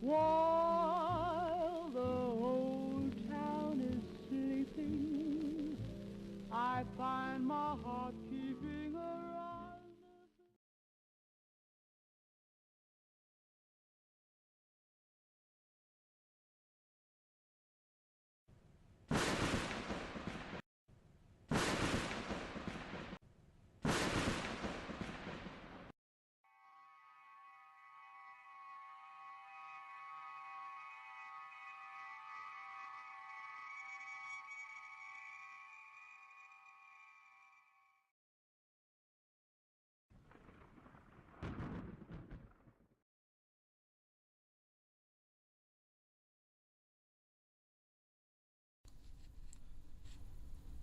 While the whole town is sleeping, I find my heart keeping around.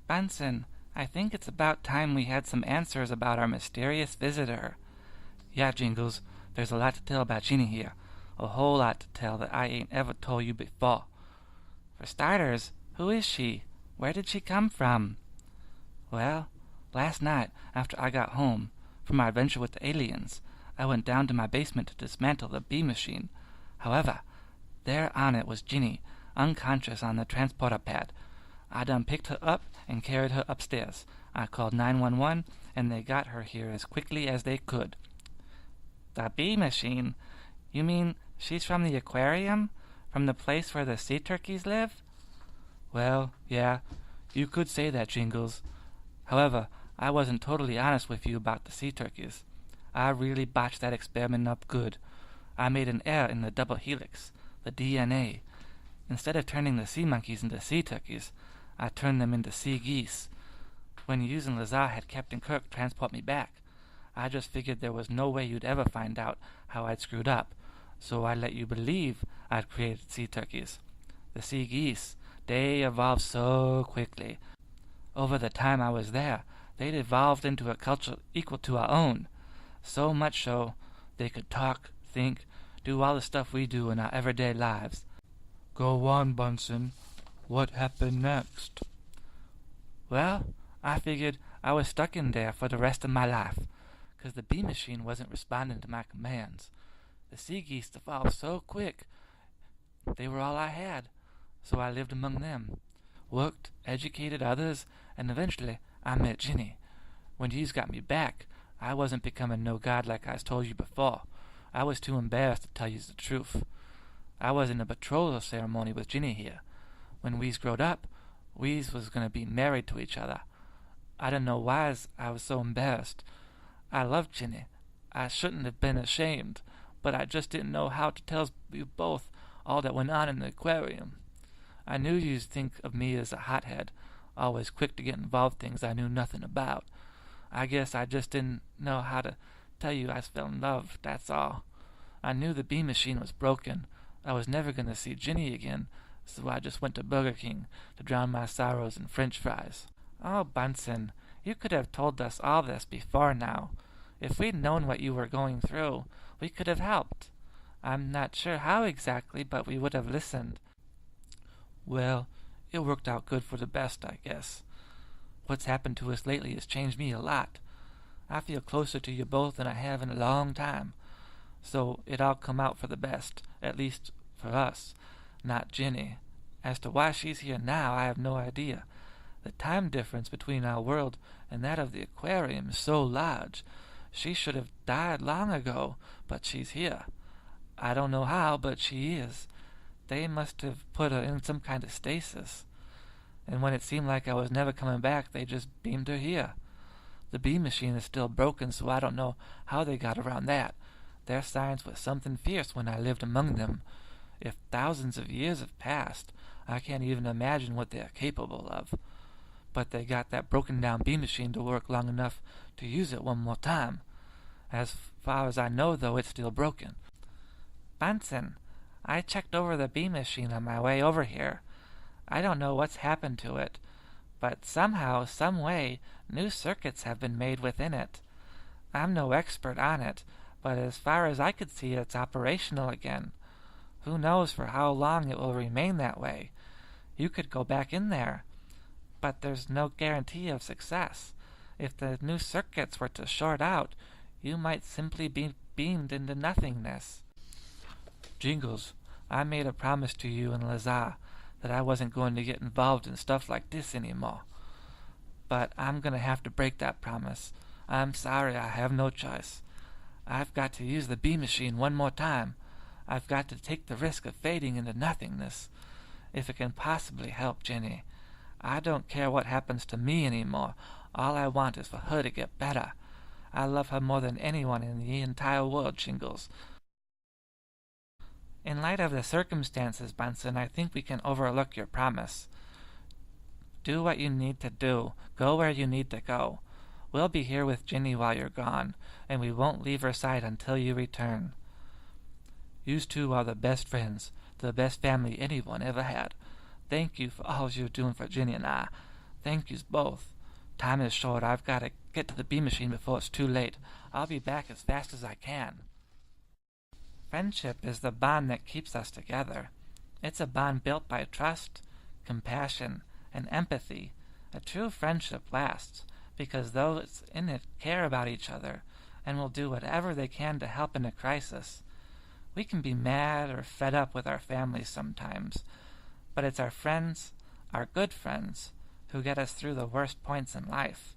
Bunson, I think it's about time we had some answers about our mysterious visitor. Yeah, Jingles, there's a lot to tell about Ginny here. A whole lot to tell that I ain't ever told you before. For starters, who is she? Where did she come from? Well, last night, after I got home from my adventure with the aliens, I went down to my basement to dismantle the bee machine. However, there on it was Ginny, unconscious on the transporter pad. I done picked her up and carried her upstairs. I called 911, and they got her here as quickly as they could. The bee machine? You mean she's from the aquarium? From the place where the sea turkeys live? Well, yeah, you could say that, Jingles. However, I wasn't totally honest with you about the sea turkeys. I really botched that experiment up good. I made an error in the double helix, the DNA. Instead of turning the sea monkeys into sea turkeys, I turned them into sea geese. When you and Lazar had Captain Kirk transport me back, I just figured there was no way you'd ever find out how I'd screwed up, so I let you believe I'd created sea turkeys. The sea geese, they evolved so quickly. Over the time I was there, they'd evolved into a culture equal to our own. So much so, they could talk, think, do all the stuff we do in our everyday lives. Go on, Bunson. What happened next? Well, I figured I was stuck in there for the rest of my life, 'cause the bee machine wasn't responding to my commands. The sea geese evolved so quick, they were all I had, so I lived among them, worked, educated others, and eventually I met Ginny. When yous got me back, I wasn't becoming no god like I told you before. I was too embarrassed to tell yous the truth. I was in a betrothal ceremony with Ginny here. When we's growed up, we's was going to be married to each other. I don't know why I was so embarrassed. I loved Ginny. I shouldn't have been ashamed, but I just didn't know how to tell you both all that went on in the aquarium. I knew you'd think of me as a hothead, always quick to get involved in things I knew nothing about. I guess I just didn't know how to tell you I fell in love, that's all. I knew the bee machine was broken. I was never going to see Ginny again, so I just went to Burger King to drown my sorrows in French fries. Oh, Bunson, you could have told us all this before now. If we'd known what you were going through, we could have helped. I'm not sure how exactly, but we would have listened. Well, it worked out good for the best, I guess. What's happened to us lately has changed me a lot. I feel closer to you both than I have in a long time. So it all come out for the best, at least for us, not Ginny. As to why she's here now, I have no idea. The time difference between our world and that of the aquarium is so large. She should have died long ago, but she's here. I don't know how, but she is. They must have put her in some kind of stasis. And when it seemed like I was never coming back, they just beamed her here. The bee machine is still broken, so I don't know how they got around that. Their science was something fierce when I lived among them. If thousands of years have passed, I can't even imagine what they are capable of. But they got that broken-down bee machine to work long enough to use it one more time. As far as I know, though, it's still broken. Bunson, I checked over the bee machine on my way over here. I don't know what's happened to it, but somehow, some way, new circuits have been made within it. I'm no expert on it, but as far as I could see, it's operational again. Who knows for how long it will remain that way? You could go back in there, but there's no guarantee of success. If the new circuits were to short out, you might simply be beamed into nothingness. Jingles, I made a promise to you and Lazar that I wasn't going to get involved in stuff like this anymore. But I'm going to have to break that promise. I'm sorry, I have no choice. I've got to use the bee machine one more time. I've got to take the risk of fading into nothingness, if it can possibly help Jenny. I don't care what happens to me anymore. All I want is for her to get better. I love her more than anyone in the entire world, Jingles. In light of the circumstances, Bunson, I think we can overlook your promise. Do what you need to do. Go where you need to go. We'll be here with Jenny while you're gone, and we won't leave her side until you return. Yous two are the best friends, the best family anyone ever had. Thank you for all you're doing for Jenny and I. Thank yous both. Time is short. I've got to get to the bee machine before it's too late. I'll be back as fast as I can. Friendship is the bond that keeps us together. It's a bond built by trust, compassion, and empathy. A true friendship lasts, because those in it care about each other and will do whatever they can to help in a crisis. We can be mad or fed up with our families sometimes, but it's our friends, our good friends, who get us through the worst points in life.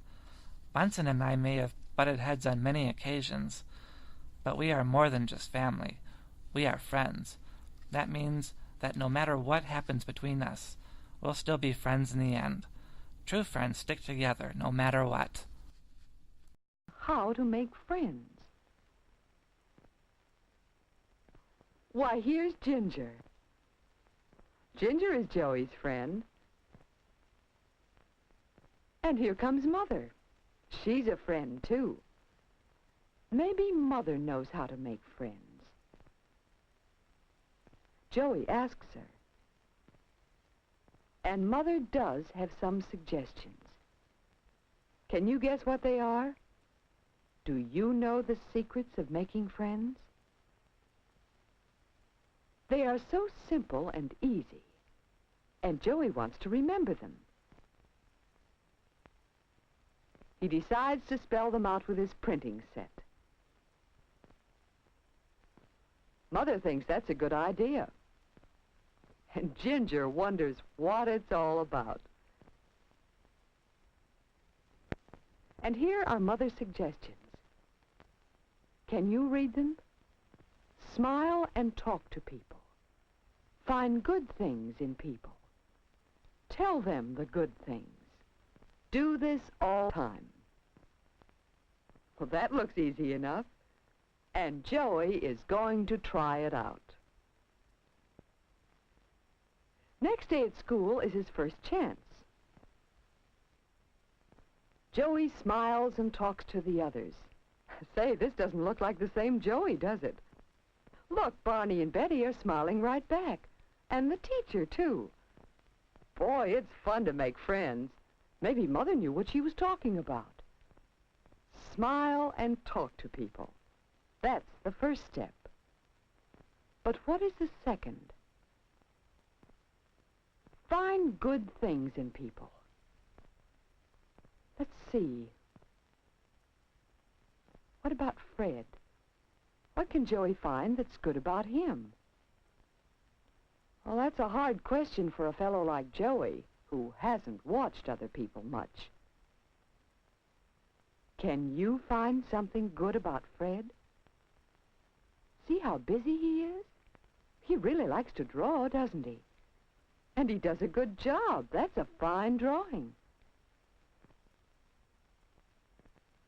Bunson and I may have butted heads on many occasions, but we are more than just family. We are friends. That means that no matter what happens between us, we'll still be friends in the end. True friends stick together no matter what. How to make friends. Why, here's Ginger. Ginger is Joey's friend. And here comes Mother. She's a friend, too. Maybe Mother knows how to make friends. Joey asks her. And Mother does have some suggestions. Can you guess what they are? Do you know the secrets of making friends? They are so simple and easy, and Joey wants to remember them. He decides to spell them out with his printing set. Mother thinks that's a good idea. And Ginger wonders what it's all about. And here are Mother's suggestions. Can you read them? Smile and talk to people. Find good things in people. Tell them the good things. Do this all the time. Well, that looks easy enough. And Joey is going to try it out. Next day at school is his first chance. Joey smiles and talks to the others. Say, this doesn't look like the same Joey, does it? Look, Barney and Betty are smiling right back. And the teacher, too. Boy, it's fun to make friends. Maybe Mother knew what she was talking about. Smile and talk to people. That's the first step. But what is the second? Find good things in people. Let's see. What about Fred? What can Joey find that's good about him? Well, that's a hard question for a fellow like Joey, who hasn't watched other people much. Can you find something good about Fred? See how busy he is? He really likes to draw, doesn't he? And he does a good job. That's a fine drawing.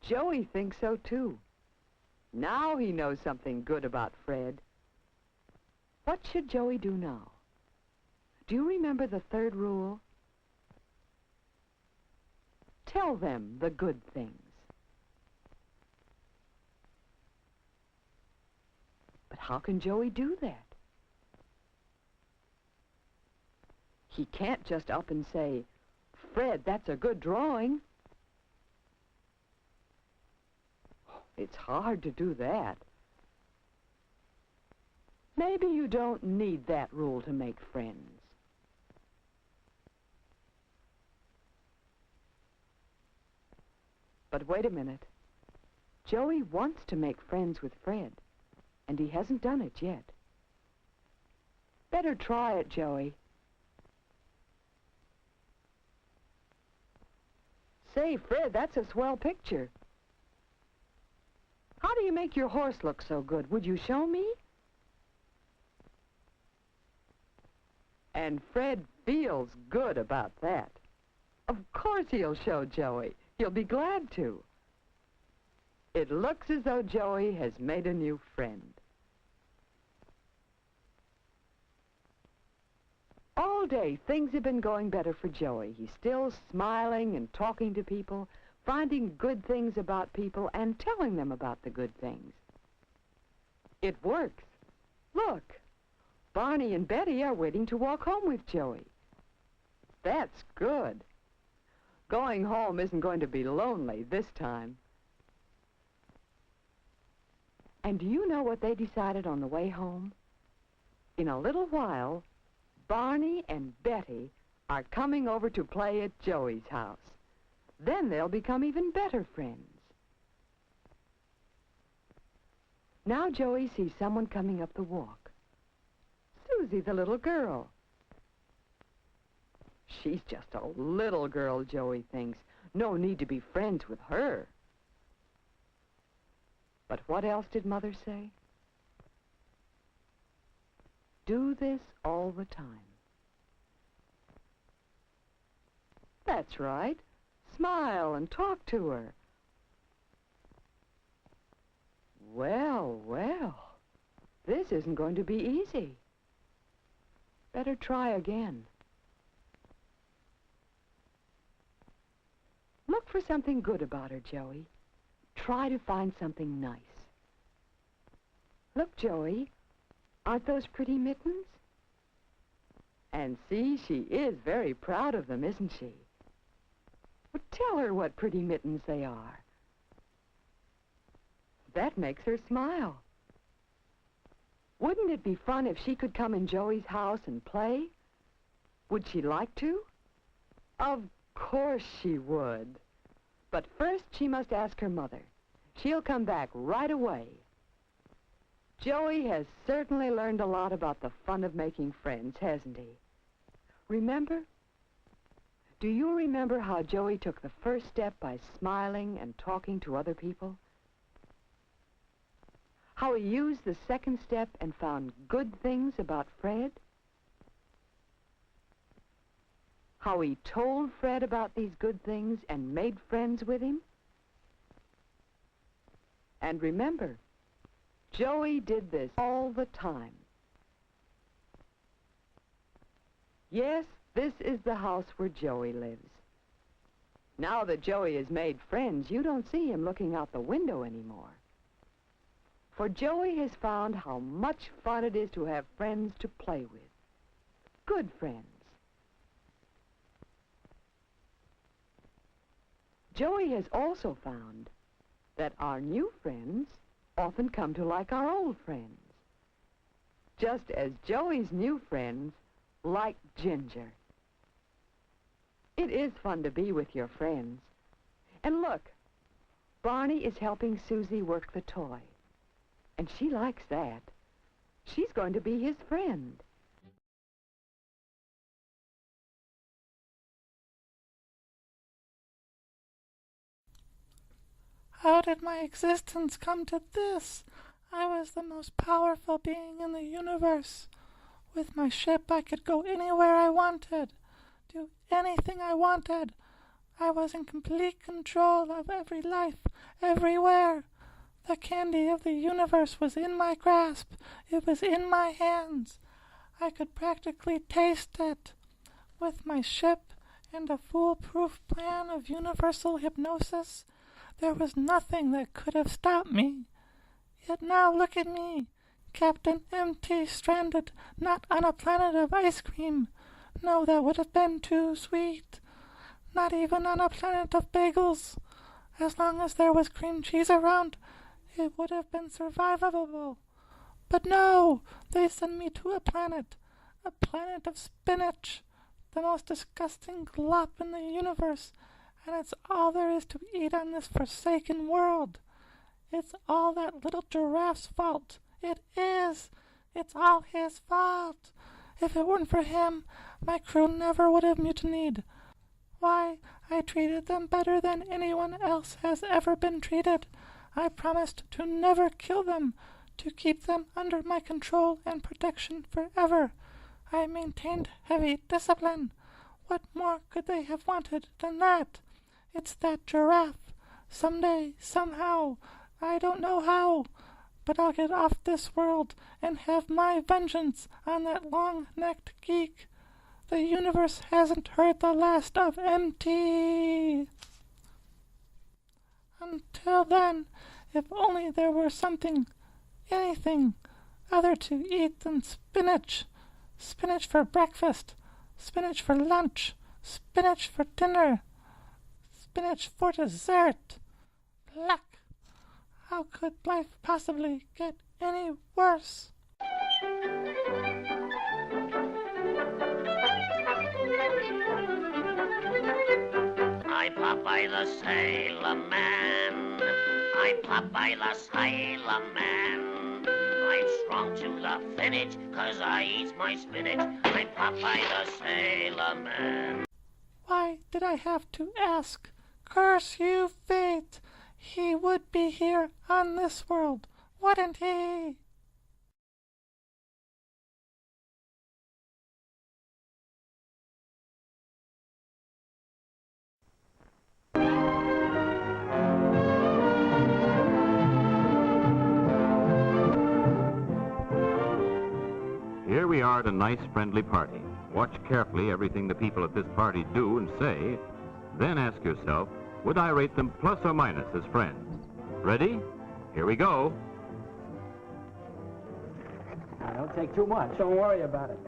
Joey thinks so, too. Now he knows something good about Fred. What should Joey do now? Do you remember the third rule? Tell them the good things. But how can Joey do that? He can't just up and say, Fred, that's a good drawing. It's hard to do that. Maybe you don't need that rule to make friends. But wait a minute. Joey wants to make friends with Fred, and he hasn't done it yet. Better try it, Joey. Say, Fred, that's a swell picture. How do you make your horse look so good? Would you show me? And Fred feels good about that. Of course he'll show Joey. He'll be glad to. It looks as though Joey has made a new friend. All day, things have been going better for Joey. He's still smiling and talking to people, finding good things about people and telling them about the good things. It works. Look, Barney and Betty are waiting to walk home with Joey. That's good. Going home isn't going to be lonely this time. And do you know what they decided on the way home? In a little while, Barney and Betty are coming over to play at Joey's house. Then they'll become even better friends. Now Joey sees someone coming up the walk. Susie, the little girl. She's just a little girl, Joey thinks. No need to be friends with her. But what else did Mother say? Do this all the time. That's right. Smile and talk to her. Well, well, this isn't going to be easy. Better try again. Look for something good about her, Joey. Try to find something nice. Look, Joey, aren't those pretty mittens? And see, she is very proud of them, isn't she? Well, tell her what pretty mittens they are. That makes her smile. Wouldn't it be fun if she could come in Joey's house and play? Would she like to? Of course she would. But first she must ask her mother. She'll come back right away. Joey has certainly learned a lot about the fun of making friends, hasn't he? Remember? Do you remember how Joey took the first step by smiling and talking to other people? How he used the second step and found good things about Fred? How he told Fred about these good things and made friends with him? And remember, Joey did this all the time. Yes, this is the house where Joey lives. Now that Joey has made friends, you don't see him looking out the window anymore. For Joey has found how much fun it is to have friends to play with. Good friends. Joey has also found that our new friends often come to like our old friends. Just as Joey's new friends like Ginger. It is fun to be with your friends. And look, Barney is helping Susie work the toy. And she likes that. She's going to be his friend. How did my existence come to this? I was the most powerful being in the universe. With my ship, I could go anywhere I wanted, do anything I wanted. I was in complete control of every life, everywhere. The candy of the universe was in my grasp. It was in my hands. I could practically taste it. With my ship and a foolproof plan of universal hypnosis, there was nothing that could have stopped me. Yet now look at me, Captain Empty, stranded, not on a planet of ice cream. No, that would have been too sweet. Not even on a planet of bagels. As long as there was cream cheese around, it would have been survivable. But no, they send me to a planet of spinach, the most disgusting glop in the universe, and it's all there is to eat on this forsaken world. It's all that little giraffe's fault. It is. It's all his fault. If it weren't for him, my crew never would have mutinied. Why, I treated them better than anyone else has ever been treated. I promised to never kill them, to keep them under my control and protection forever. I maintained heavy discipline. What more could they have wanted than that? It's that giraffe. Someday, somehow, I don't know how, but I'll get off this world and have my vengeance on that long-necked geek. The universe hasn't heard the last of MT. Until then, if only there were something, anything, other to eat than spinach. Spinach for breakfast, spinach for lunch, spinach for dinner, spinach for dessert. Pluck! How could life possibly get any worse? I'm Popeye the Sailor Man. I'm Popeye the Sailor Man. I'm strong to the finish, 'cause I eat my spinach. I'm Popeye the Sailor Man. Why did I have to ask? Curse you, fate! He would be here on this world, wouldn't he? Here we are at a nice, friendly party. Watch carefully everything the people at this party do and say. Then ask yourself, would I rate them plus or minus as friends? Ready? Here we go. Now, don't take too much. Don't worry about it.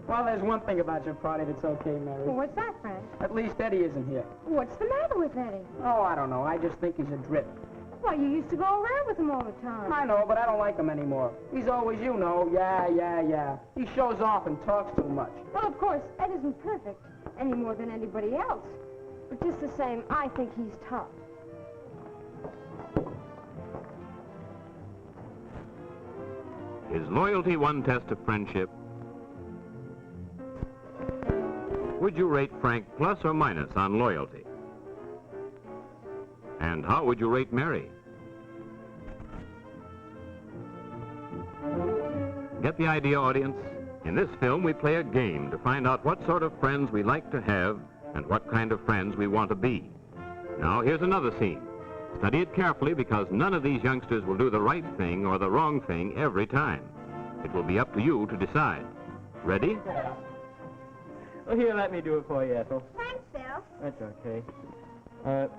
Well, there's one thing about your party that's okay, Mary. Well, what's that, Frank? At least Eddie isn't here. What's the matter with Eddie? Oh, I don't know. I just think he's a drip. Why, you used to go around with him all the time. I know, but I don't like him anymore. He's always, you know, yeah. He shows off and talks too much. Well, of course, Ed isn't perfect, any more than anybody else. But just the same, I think he's tough. Is loyalty one test of friendship? Would you rate Frank plus or minus on loyalty? And how would you rate Mary? Get the idea, audience? In this film, we play a game to find out what sort of friends we like to have and what kind of friends we want to be. Now, here's another scene. Study it carefully because none of these youngsters will do the right thing or the wrong thing every time. It will be up to you to decide. Ready? Yeah. Well, here, let me do it for you, Ethel. Thanks, Phil. That's okay.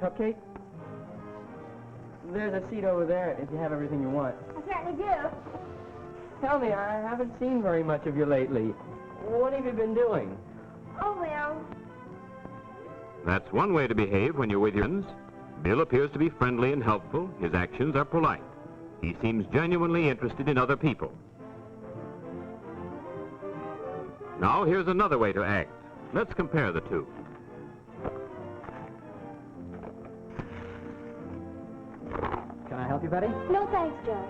Cupcake? There's a seat over there if you have everything you want. I certainly do. Tell me, I haven't seen very much of you lately. What have you been doing? Oh, well. That's one way to behave when you're with your friends. Bill appears to be friendly and helpful. His actions are polite. He seems genuinely interested in other people. Now, here's another way to act. Let's compare the two. Can I help you, Betty? No, thanks, Joe.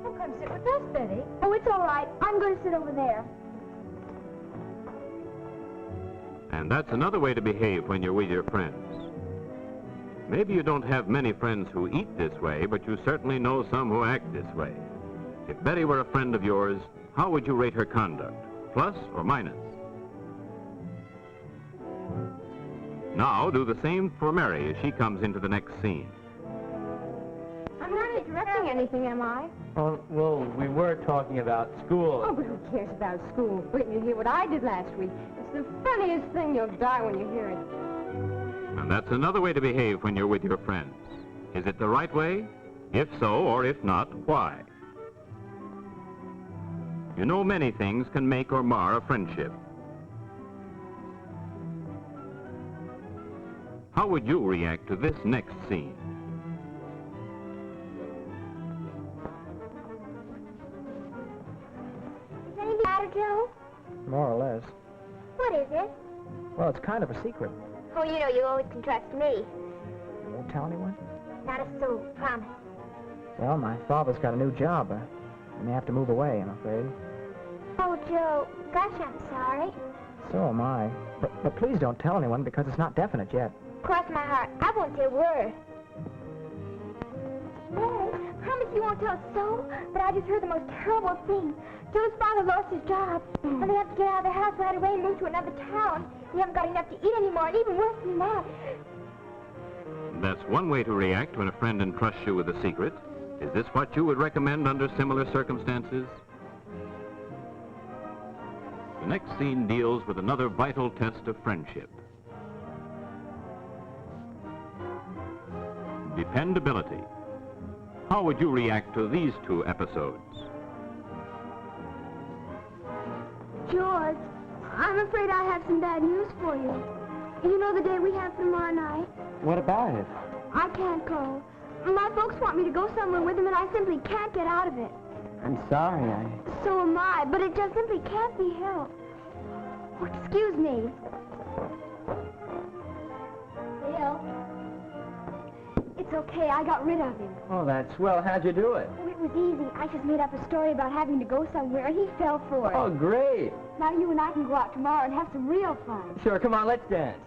Well, come sit with us, Betty. Oh, it's all right. I'm going to sit over there. And that's another way to behave when you're with your friends. Maybe you don't have many friends who eat this way, but you certainly know some who act this way. If Betty were a friend of yours, how would you rate her conduct? Plus or minus? Now do the same for Mary as she comes into the next scene. I'm not interrupting anything, am I? Well, we were talking about school. Oh, but who cares about school? Wait till you hear what I did last week. It's the funniest thing. You'll die when you hear it. And that's another way to behave when you're with your friends. Is it the right way? If so, or if not, why? You know, many things can make or mar a friendship. How would you react to this next scene? Is anything the matter, Joe? More or less. What is it? Well, it's kind of a secret. Oh, you know, you always can trust me. Well, Don't tell anyone? Not a soul, promise. Well, my father's got a new job. I may have to move away, I'm afraid. Oh, Joe, gosh, I'm sorry. So am I. But please don't tell anyone because it's not definite yet. Cross my heart, I won't say a word. Dad, promise you won't tell So, but I just heard the most terrible thing. Joe's father lost his job, and they have to get out of their house right away and move to another town. They haven't got enough to eat anymore, and even worse than that. That's one way to react when a friend entrusts you with a secret. Is this what you would recommend under similar circumstances? The next scene deals with another vital test of friendship. Dependability. How would you react to these two episodes? George, I'm afraid I have some bad news for you. You know the day we have tomorrow night? What about it? I can't go. My folks want me to go somewhere with them, and I simply can't get out of it. I'm sorry, So am I, but it just simply can't be helped. Oh, excuse me. Bill. It's okay, I got rid of him. Oh, that's swell. How'd you do it? Oh, it was easy. I just made up a story about having to go somewhere, and he fell for it. Oh, great. Now you and I can go out tomorrow and have some real fun. Sure, come on, let's dance.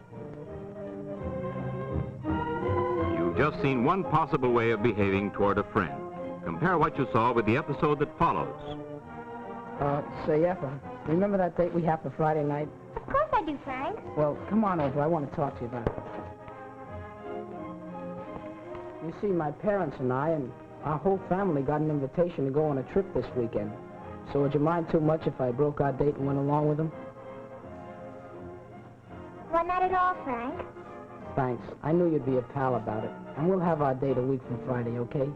You've just seen one possible way of behaving toward a friend. Compare what you saw with the episode that follows. Say, Effa, remember that date we have for Friday night? Of course I do, Frank. Well, come on over. I want to talk to you about it. You see, my parents and I and our whole family got an invitation to go on a trip this weekend. So would you mind too much if I broke our date and went along with them? Why not at all, Frank? Thanks. I knew you'd be a pal about it. And we'll have our date a week from Friday, okay?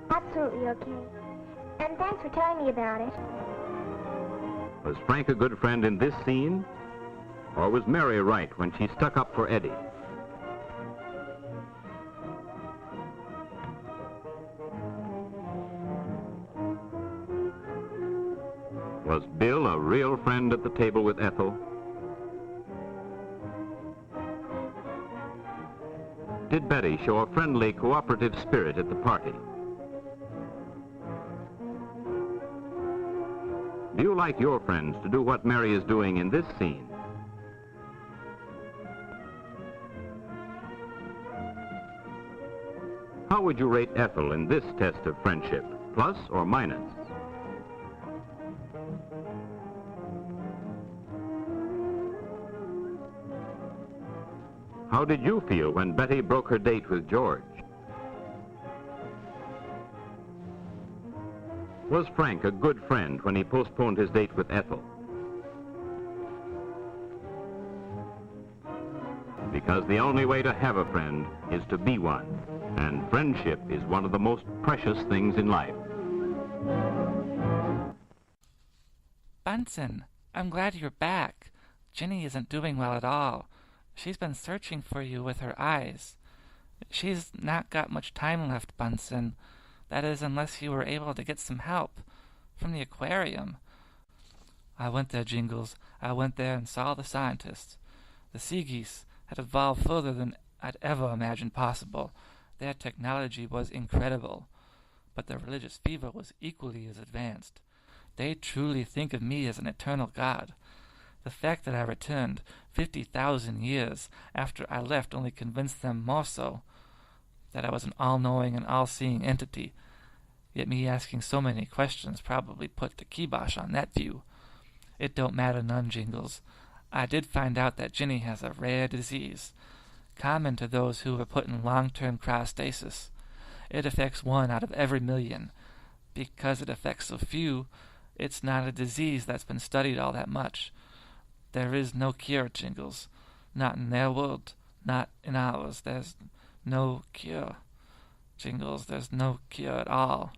Absolutely okay. And thanks for telling me about it. Was Frank a good friend in this scene? Or was Mary right when she stuck up for Eddie? Was Bill a real friend at the table with Ethel? Did Betty show a friendly, cooperative spirit at the party? Do you like your friends to do what Mary is doing in this scene? How would you rate Ethel in this test of friendship, plus or minus? How did you feel when Betty broke her date with George? Was Frank a good friend when he postponed his date with Ethel? Because the only way to have a friend is to be one, and friendship is one of the most precious things in life. Bunson, I'm glad you're back. Ginny isn't doing well at all. She's been searching for you with her eyes. She's not got much time left, Bunson. That is, unless you were able to get some help from the aquarium. I went there, Jingles. I went there and saw the scientists. The sea geese had evolved further than I'd ever imagined possible. Their technology was incredible, but their religious fever was equally as advanced. They truly think of me as an eternal god. The fact that I returned 50,000 years after I left only convinced them more so that I was an all-knowing and all-seeing entity. Yet me asking so many questions probably put the kibosh on that view. It don't matter none, Jingles. I did find out that Ginny has a rare disease, common to those who are put in long-term cryostasis. It affects 1 out of every million. Because it affects so few, it's not a disease that's been studied all that much. There is no cure, Jingles. Not in their world, not in ours. There's no cure. Jingles, there's no cure at all.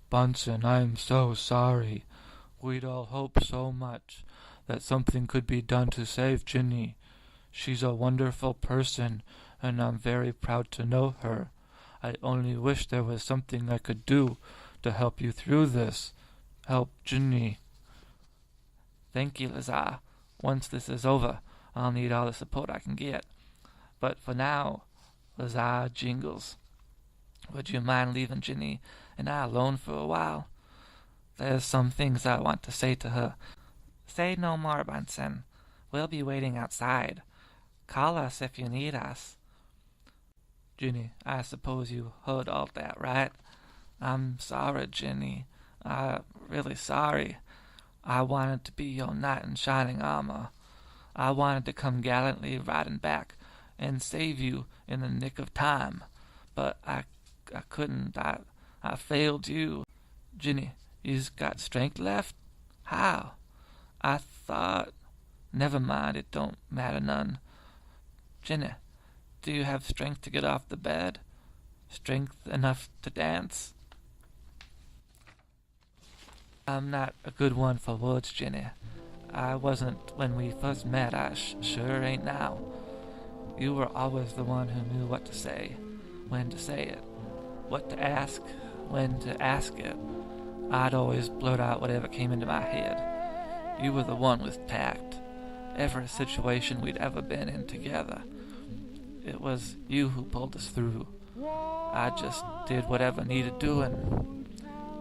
Bunson, I'm so sorry. We'd all hoped so much that something could be done to save Ginny. She's a wonderful person, and I'm very proud to know her. I only wish there was something I could do to help you through this. Help Ginny. Thank you, Lazar. Once this is over, I'll need all the support I can get. But for now, Lazar, Jingles. Would you mind leaving Ginny and I alone for a while? There's some things I want to say to her. Say no more, Bunson. We'll be waiting outside. Call us if you need us. Ginny, I suppose you heard all that, right? I'm sorry, Ginny. I'm really sorry. I wanted to be your knight in shining armor. I wanted to come gallantly riding back and save you in the nick of time. But I couldn't. I failed you. Ginny, you've got strength left? How? I thought... Never mind, it don't matter none. Ginny, do you have strength to get off the bed? Strength enough to dance? I'm not a good one for words, Ginny. I wasn't when we first met. I sure ain't now. You were always the one who knew what to say, when to say it, what to ask, when to ask it. I'd always blurt out whatever came into my head. You were the one with tact. Every situation we'd ever been in together, it was you who pulled us through. I just did whatever needed doing.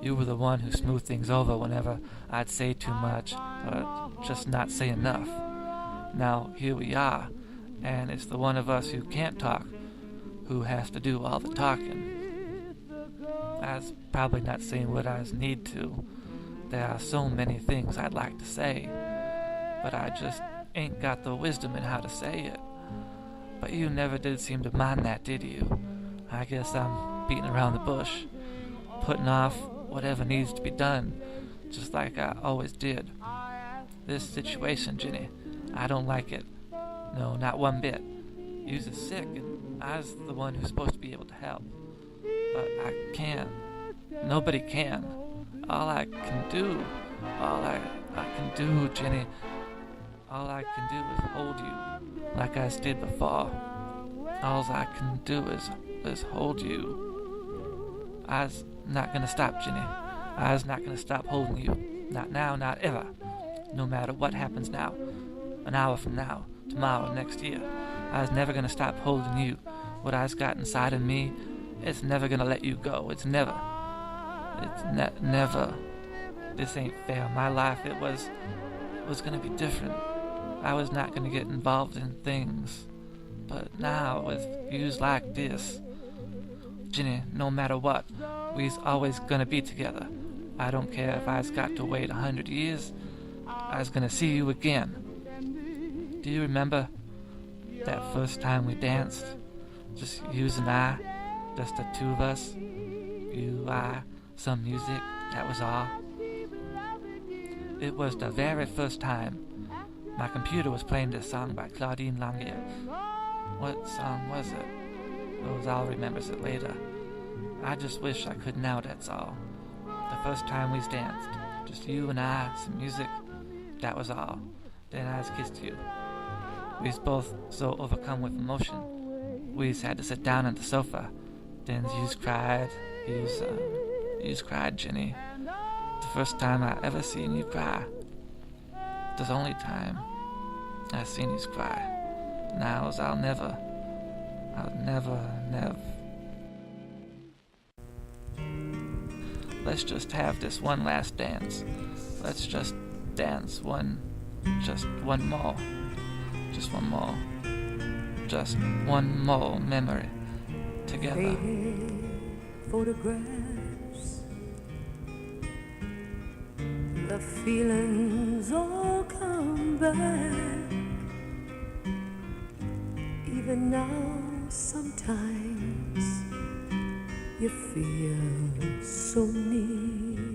You were the one who smoothed things over whenever I'd say too much, or just not say enough. Now, here we are, and it's the one of us who can't talk who has to do all the talking. I was probably not saying what I need to. There are so many things I'd like to say, but I just ain't got the wisdom in how to say it. But you never did seem to mind that, did you? I guess I'm beating around the bush, putting off whatever needs to be done, just like I always did. This situation, Ginny, I don't like it. No, not one bit. You's sick, and I's the one who's supposed to be able to help. But I can't. Nobody can. All I can do, Ginny, all I can do is hold you, like I did before. All I can do is hold you. I's not gonna stop, Ginny. I's not gonna stop holding you. Not now, not ever. No matter what happens now, an hour from now, tomorrow, next year, I's never gonna stop holding you. What I's got inside of me, it's never gonna let you go. It's never. It's never. This ain't fair. My life, it was gonna be different. I was not gonna get involved in things. But now, with yous like this, Ginny, no matter what, we's always gonna be together. I don't care if I's got to wait 100 years. I's gonna see you again. Do you remember that first time we danced? Just yous and I, just the two of us. You, I, some music, that was all. It was the very first time. My computer was playing this song by Claudine Longier. What song was it? I'll remember it later. I just wish I could now, that's all. The first time we danced, just you and I, some music, that was all. Then I kissed you. We was both so overcome with emotion. We had to sit down on the sofa. Then yous cried. Yous cried, Ginny. The first time I ever seen you cry. The only time I seen yous cry. Now I'll never. Let's just have this one last dance. Let's just dance one more. Just one more memory together. Faded photographs, the feelings all come back. Even now, sometimes you feel so near.